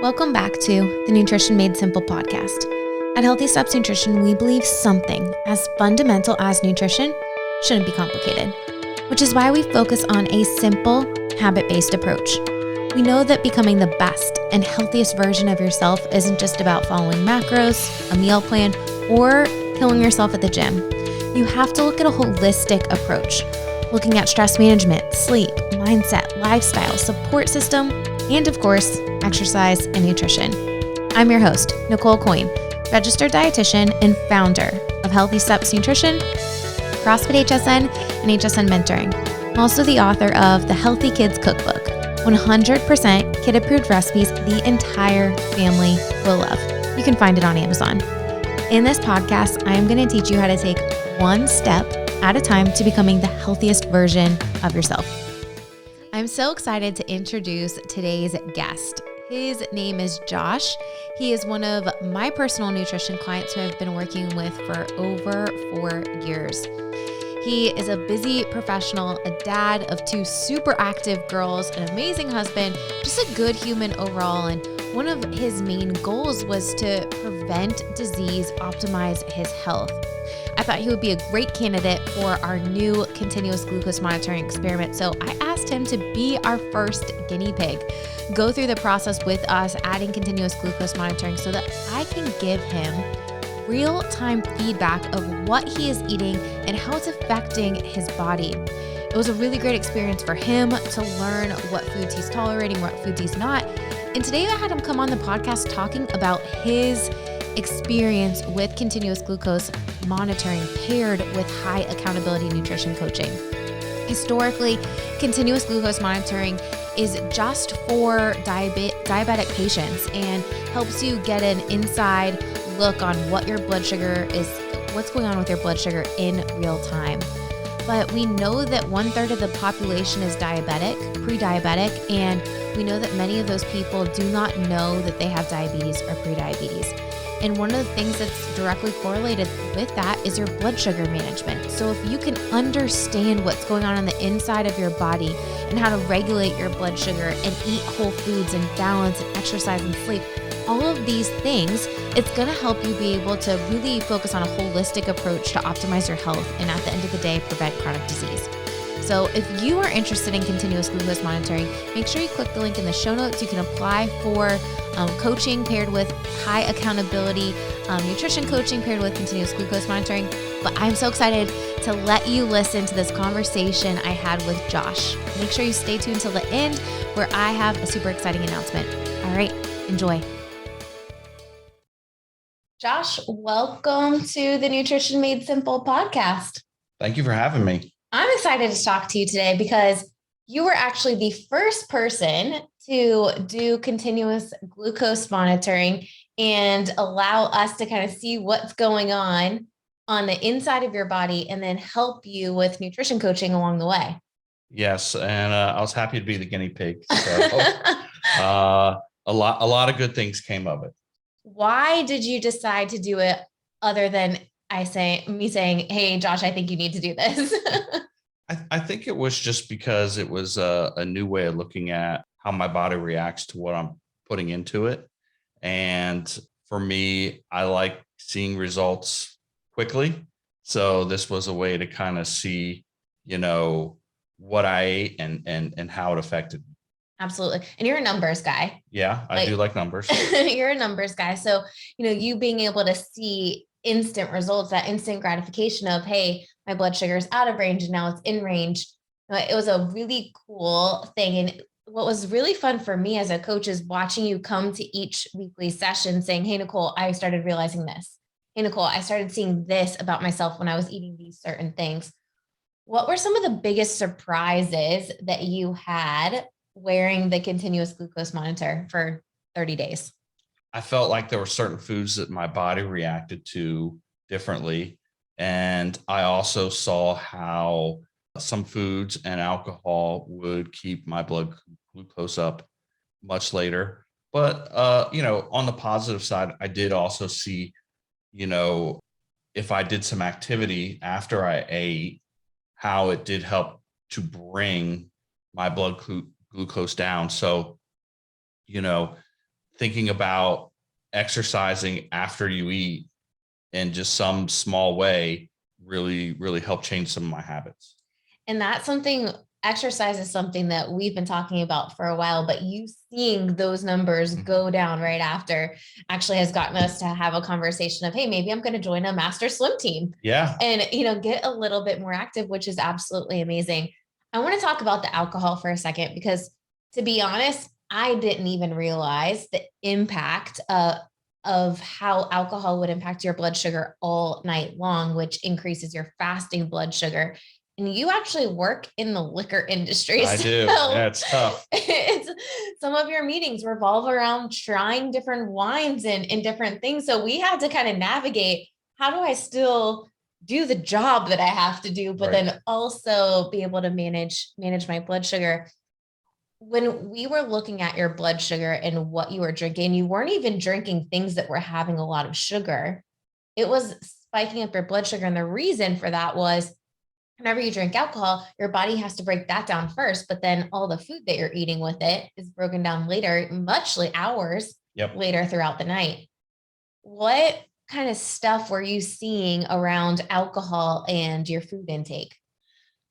Welcome back to the Nutrition Made Simple podcast. At Healthy Steps Nutrition, we believe something as fundamental as nutrition shouldn't be complicated, which is why we focus on a simple, habit-based approach. We know that becoming the best and healthiest version of yourself isn't just about following macros, a meal plan, or killing yourself at the gym. You have to look at a holistic approach, looking at stress management, sleep, mindset, lifestyle, support system, and of course, exercise and nutrition. I'm your host, Nicole Coyne, registered dietitian and founder of Healthy Steps Nutrition, CrossFit HSN, and HSN Mentoring. I'm also the author of the Healthy Kids Cookbook, 100% kid-approved recipes the entire family will love. You can find it on Amazon. In this podcast, I am going to teach you how to take one step at a time to becoming the healthiest version of yourself. I'm so excited to introduce today's guest. His name is Josh. He is one of my personal nutrition clients who I've been working with for over 4 years. He is a busy professional, a dad of 2 super active girls, an amazing husband, just a good human overall. And one of his main goals was to prevent disease, optimize his health. I thought he would be a great candidate for our new continuous glucose monitoring experiment. So I asked him to be our first guinea pig, go through the process with us, adding continuous glucose monitoring so that I can give him real-time feedback of what he is eating and how it's affecting his body. It was a really great experience for him to learn what foods he's tolerating, what foods he's not. And today I had him come on the podcast talking about his experience with continuous glucose monitoring paired with high accountability nutrition coaching. Historically, continuous glucose monitoring is just for diabetic patients and helps you get an inside look on what your blood sugar is, what's going on with your blood sugar in real time. But we know that 1/3 of the population is diabetic, pre-diabetic, and we know that many of those people do not know that they have diabetes or pre-diabetes. And one of the things that's directly correlated with that is your blood sugar management. So if you can understand what's going on the inside of your body and how to regulate your blood sugar and eat whole foods and balance and exercise and sleep, all of these things, it's going to help you be able to really focus on a holistic approach to optimize your health and at the end of the day, prevent chronic disease. So if you are interested in continuous glucose monitoring, make sure you click the link in the show notes. You can apply for coaching paired with high accountability, nutrition coaching paired with continuous glucose monitoring. But I'm so excited to let you listen to this conversation I had with Josh. Make sure you stay tuned till the end where I have a super exciting announcement. All right, enjoy. Josh, welcome to the Nutrition Made Simple podcast. Thank you for having me. I'm excited to talk to you today because you were actually the first person to do continuous glucose monitoring and allow us to kind of see what's going on the inside of your body and then help you with nutrition coaching along the way. Yes, and I was happy to be the guinea pig. So a lot of good things came of it. Why did you decide to do it other than me saying, hey, Josh, I think you need to do this? I think it was just because it was a new way of looking at how my body reacts to what I'm putting into it. And for me, I like seeing results quickly. So this was a way to kind of see, what I ate and how it affected me. Absolutely. And you're a numbers guy. Yeah, I do like numbers. You're a numbers guy. So, you being able to see instant results, that instant gratification of, hey, my blood sugar is out of range and now it's in range. It was a really cool thing. And what was really fun for me as a coach is watching you come to each weekly session saying, hey, Nicole, I started realizing this. Hey, Nicole, I started seeing this about myself when I was eating these certain things. What were some of the biggest surprises that you had wearing the continuous glucose monitor for 30 days? I felt like there were certain foods that my body reacted to differently. And I also saw how some foods and alcohol would keep my blood glucose up much later. But, on the positive side, I did also see, if I did some activity after I ate, how it did help to bring my blood glucose down. So, thinking about exercising after you eat in just some small way really, really helped change some of my habits. And that's something, exercise is something that we've been talking about for a while, but you seeing those numbers go down right after actually has gotten us to have a conversation of, hey, maybe I'm going to join a master swim team. Yeah. And, get a little bit more active, which is absolutely amazing. I want to talk about the alcohol for a second, because to be honest, I didn't even realize the impact of how alcohol would impact your blood sugar all night long, which increases your fasting blood sugar. And you actually work in the liquor industry. I do. Yeah, it's tough. Some of your meetings revolve around trying different wines and different things. So we had to kind of navigate, how do I still do the job that I have to do, but Right. then also be able to manage my blood sugar. When we were looking at your blood sugar and what you were drinking, you weren't even drinking things that were having a lot of sugar. It was spiking up your blood sugar. And the reason for that was, whenever you drink alcohol, your body has to break that down first, but then all the food that you're eating with it is broken down later, hours later throughout the night. What kind of stuff were you seeing around alcohol and your food intake?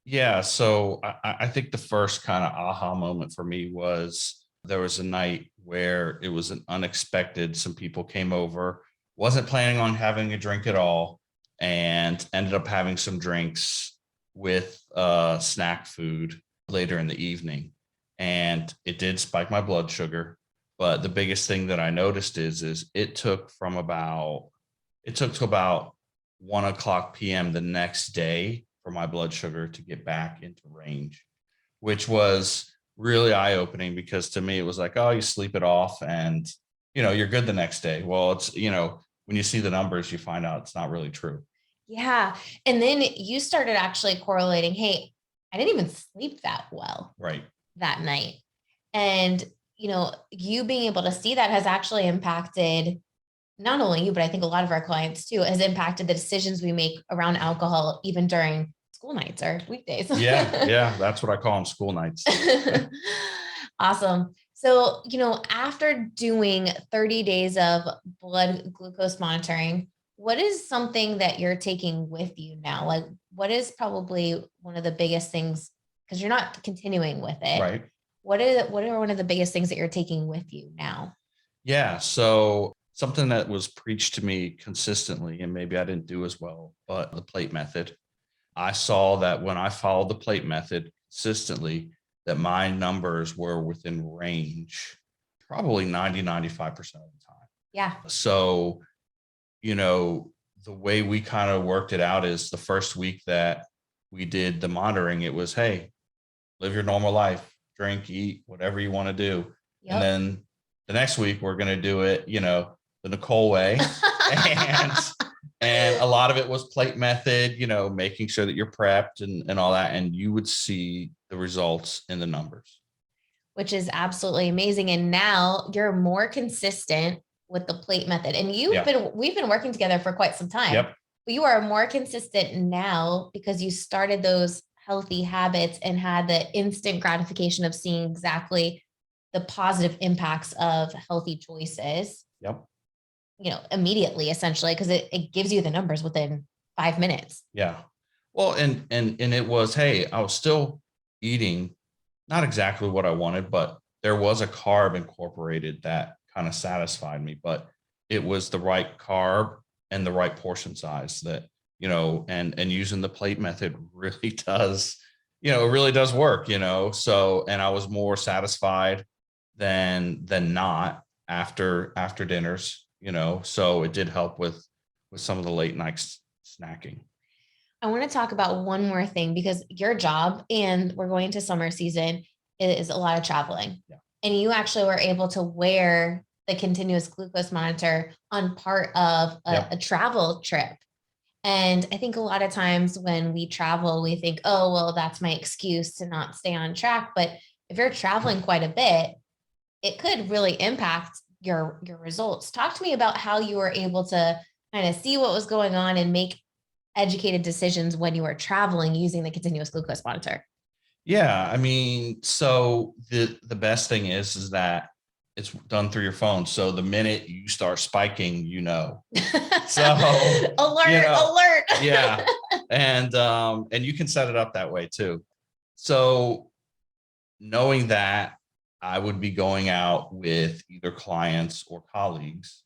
Yeah. So I think the first kind of aha moment for me was there was a night where it was an unexpected. Some people came over, wasn't planning on having a drink at all, and ended up having some drinks with snack food later in the evening. And it did spike my blood sugar. But the biggest thing that I noticed is it took to about 1 o'clock PM the next day for my blood sugar to get back into range, which was really eye opening, because to me it was like, oh, you sleep it off and you're good the next day. Well, it's, when you see the numbers, you find out it's not really true. Yeah. And then you started actually correlating, hey, I didn't even sleep that well Right. that night. And, you being able to see that has actually impacted not only you, but I think a lot of our clients too, has impacted the decisions we make around alcohol, even during school nights or weekdays. Yeah. Yeah. That's what I call them, school nights. Awesome. So, after doing 30 days of blood glucose monitoring, what is something that you're taking with you now? Like, what is probably one of the biggest things, because you're not continuing with it. Right. What are one of the biggest things that you're taking with you now? Yeah. So something that was preached to me consistently, and maybe I didn't do as well, but the plate method. I saw that when I followed the plate method consistently, that my numbers were within range, probably 95% of the time. Yeah. So, the way we kind of worked it out is the first week that we did the monitoring, it was, hey, live your normal life, drink, eat, whatever you want to do. Yep. And then the next week, we're going to do it, the Nicole way. and and a lot of it was plate method, making sure that you're prepped and all that. And you would see the results in the numbers. Which is absolutely amazing. And now you're more consistent with the plate method. And we've been working together for quite some time. Yep. But you are more consistent now because you started those healthy habits and had the instant gratification of seeing exactly the positive impacts of healthy choices. Yep. Immediately, essentially, because it gives you the numbers within 5 minutes. Yeah. Well, and it was, hey, I was still eating not exactly what I wanted, but there was a carb incorporated that kind of satisfied me, but it was the right carb and the right portion size that, and using the plate method really does, it really does work, so, and I was more satisfied than not after dinners, so it did help with some of the late night snacking. I want to talk about one more thing, because your job, and we're going to summer season, is a lot of traveling. Yeah. And you actually were able to wear the continuous glucose monitor on part of a travel trip. And I think a lot of times when we travel, we think, oh, well, that's my excuse to not stay on track. But if you're traveling quite a bit, it could really impact your results. Talk to me about how you were able to kind of see what was going on and make educated decisions when you were traveling using the continuous glucose monitor. Yeah, I mean, so the best thing is that it's done through your phone. So the minute you start spiking, so, alert, alert. yeah. And you can set it up that way too. So knowing that I would be going out with either clients or colleagues,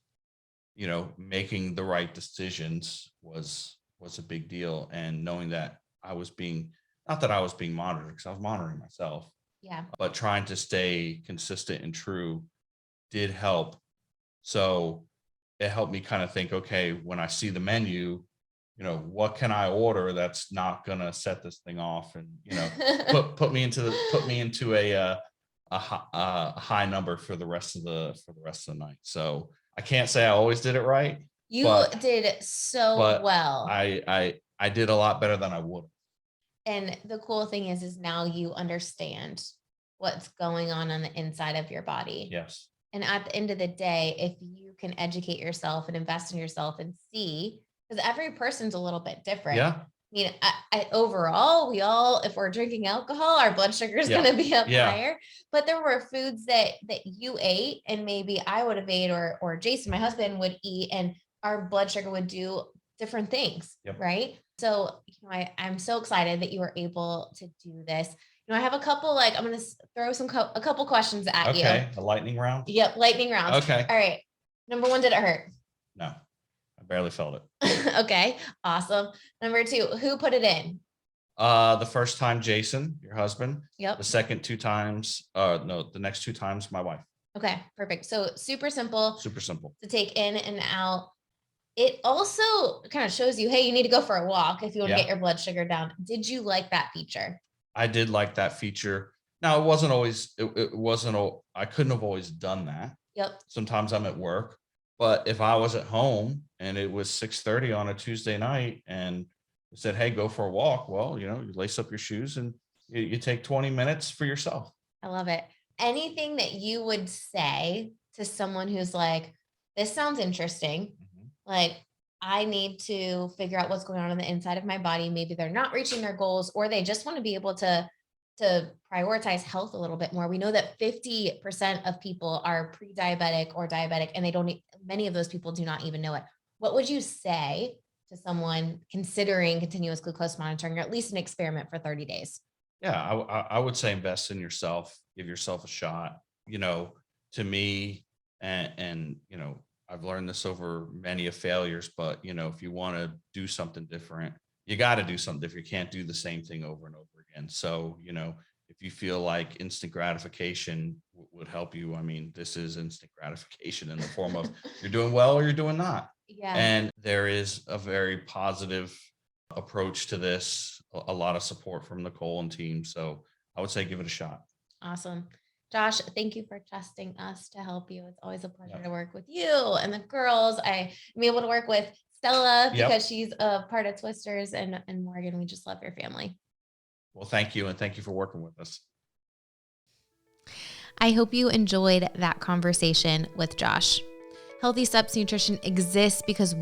making the right decisions was a big deal. And knowing that I was not that I was being monitored, because I was monitoring myself, Yeah. but trying to stay consistent and true did help. So it helped me kind of think, okay, when I see the menu, what can I order that's not gonna set this thing off, and put me into a high number for the rest of the night. So I can't say I always did it right. You did so well. I did a lot better than I would. And the cool thing is now you understand what's going on the inside of your body. Yes. And at the end of the day, if you can educate yourself and invest in yourself and see, because every person's a little bit different. Yeah. Overall, if we're drinking alcohol, our blood sugar is going to be up higher. But there were foods that you ate, and maybe I would have ate, or Jason, my husband, would eat, and our blood sugar would do different things. Yep. Right. So, I'm so excited that you were able to do this. I have a couple, I'm going to throw a couple questions at you. Okay. A lightning round? Yep. Lightning round. Okay. All right. Number one, did it hurt? No, I barely felt it. Okay. Awesome. Number two, who put it in? The first time, Jason, your husband. Yep. The second 2 times, the next 2 times, my wife. Okay. Perfect. So super simple. Super simple. To take in and out. It also kind of shows you, hey, you need to go for a walk if you want to get your blood sugar down. Did you like that feature? I did like that feature. Now, it wasn't always, I couldn't have always done that. Yep. Sometimes I'm at work, but if I was at home and it was 6:30 on a Tuesday night and it said, hey, go for a walk. Well, you lace up your shoes and you take 20 minutes for yourself. I love it. Anything that you would say to someone who's like, this sounds interesting. Mm-hmm. Like, I need to figure out what's going on the inside of my body. Maybe they're not reaching their goals, or they just want to be able to prioritize health a little bit more. We know that 50% of people are pre-diabetic or diabetic, and many of those people do not even know it. What would you say to someone considering continuous glucose monitoring, or at least an experiment for 30 days? Yeah, I would say invest in yourself, give yourself a shot. To me, and I've learned this over many of failures, but if you want to do something different, you got to do something different. You can't do the same thing over and over again. So, if you feel like instant gratification would help you, this is instant gratification in the form of you're doing well or you're doing not. Yeah. And there is a very positive approach to this, a lot of support from Nicole and team. So I would say give it a shot. Awesome. Josh, thank you for trusting us to help you. It's always a pleasure to work with you and the girls. I'm able to work with Stella because she's a part of Twisters, and Morgan. We just love your family. Well, thank you. And thank you for working with us. I hope you enjoyed that conversation with Josh. Healthy Steps Nutrition exists because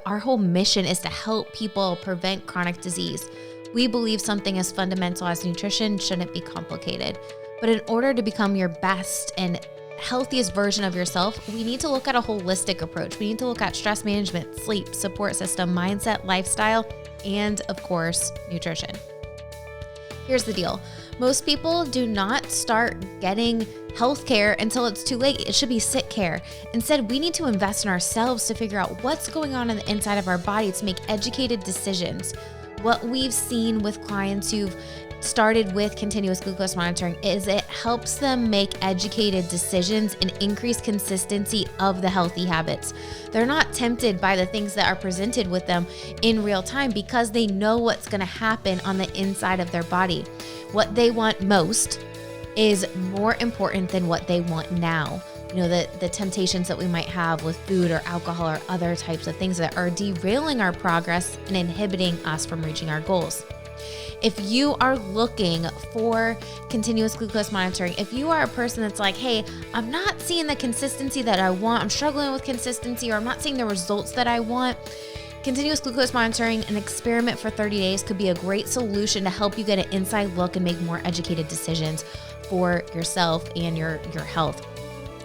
our whole mission is to help people prevent chronic disease. We believe something as fundamental as nutrition shouldn't be complicated. But in order to become your best and healthiest version of yourself, we need to look at a holistic approach. We need to look at stress management, sleep, support system, mindset, lifestyle, and of course, nutrition. Here's the deal. Most people do not start getting healthcare until it's too late. It should be sick care. Instead, we need to invest in ourselves to figure out what's going on the inside of our body to make educated decisions. What we've seen with clients who've started with continuous glucose monitoring is it helps them make educated decisions and increase consistency of the healthy habits. They're not tempted by the things that are presented with them in real time because they know what's going to happen on the inside of their body. What they want most is more important than what they want now. The temptations that we might have with food or alcohol or other types of things that are derailing our progress and inhibiting us from reaching our goals. If you are looking for continuous glucose monitoring, if you are a person that's like, hey, I'm not seeing the consistency that I want, I'm struggling with consistency, or I'm not seeing the results that I want, continuous glucose monitoring, an experiment for 30 days could be a great solution to help you get an inside look and make more educated decisions for yourself and your health.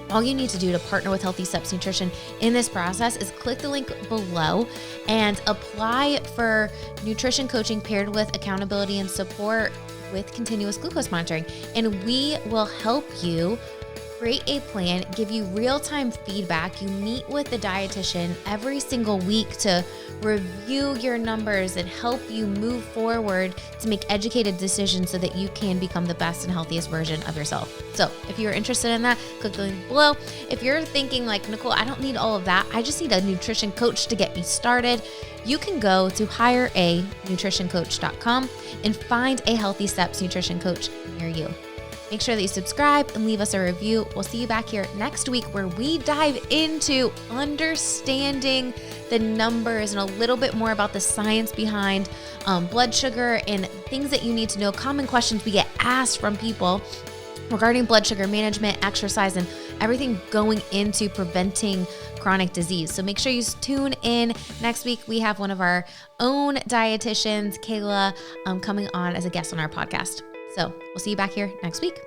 All you need to do to partner with Healthy Steps Nutrition in this process is click the link below and apply for nutrition coaching paired with accountability and support with continuous glucose monitoring. And we will help you create a plan, give you real-time feedback. You meet with the dietitian every single week to review your numbers and help you move forward to make educated decisions so that you can become the best and healthiest version of yourself. So if you're interested in that, click the link below. If you're thinking like, Nicole, I don't need all of that, I just need a nutrition coach to get me started, you can go to hireanutritioncoach.com and find a Healthy Steps nutrition coach near you. Make sure that you subscribe and leave us a review. We'll see you back here next week where we dive into understanding the numbers and a little bit more about the science behind blood sugar and things that you need to know, common questions we get asked from people regarding blood sugar management, exercise, and everything going into preventing chronic disease. So make sure you tune in. Next week, we have one of our own dietitians, Kayla, coming on as a guest on our podcast. So we'll see you back here next week.